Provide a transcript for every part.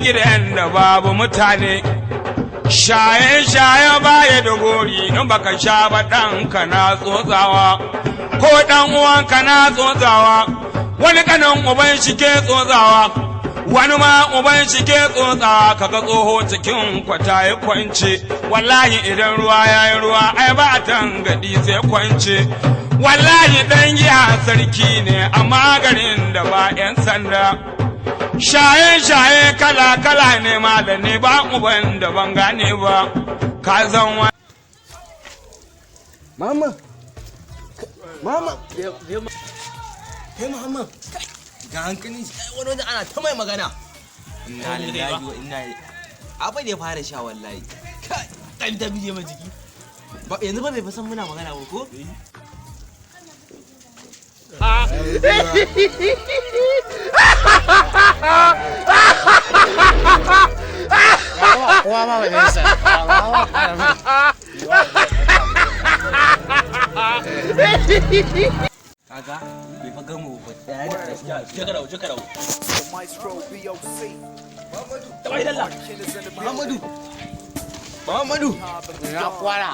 gidan da babu mutane shaye-shaye baya da gori in baka sha ba ɗanka na tsotsawa ko ɗan uwanka na tsotsawa wani kanan uban shi ke tsotsawa wani ma uban shi ke tsotsawa kaga tsoho cikin kwata ya kwance wallahi idan ruwa ya yi ruwa ai ba a tangadi sai kwance wallahi ɗan giya sarki ne amma garin da ba 'yan sanda shaye-shaye kala-kala ne malami ba uban da ban gane ba ka zan wa mama kai mama ga hankali wani wanda ana ta mai magana inna lillahi wa inna ilaihi abai da ya fara sha wallahi kai ta bije ma jiki ba yanzu ba bai san muna magana ba ko kowa ma ba zai sa kaga bai fa gamu ba da jakarau Muhammadu na kwara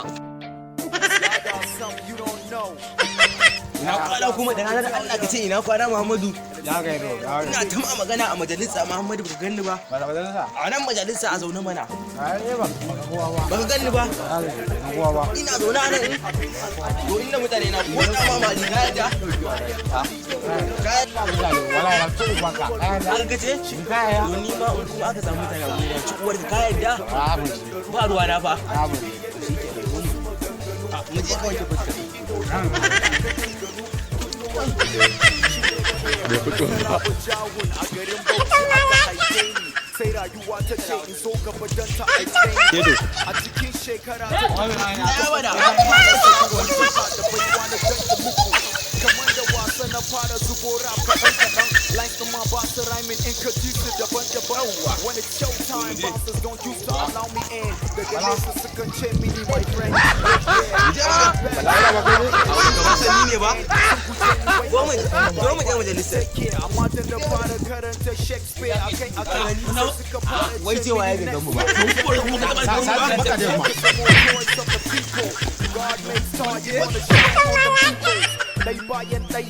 ina kwana kuma da ranar Allah ka ce ina kwana Muhammadu ya ga ido ina ta ma magana a majalisa Muhammadu baka ganni ba a nan majalisa a zaune mana baka ganni ba ina zaune a nan to inda mutane na ko da mamaki ka yadda ka yadda wala ya ce baka ka ce to ni ma in kuma aka samu mutane a gurin ci uwar ka yadda ba ruwa na fa mu je kawai ta fuska sai rayuwa ta ce in so gaba don ta aike a cikin shekara ta kamar da wasa na fara zubo rap kaɗan lines to my boss rhyming in kadisi daban-daban when it's show time bosses don't use to allow me in daga nesa sukan ce mini my friend amma da na fara karanta Shakespeare akai suka fara wai cewa ya ga mu ba God makes target on the show on the people. Day by day.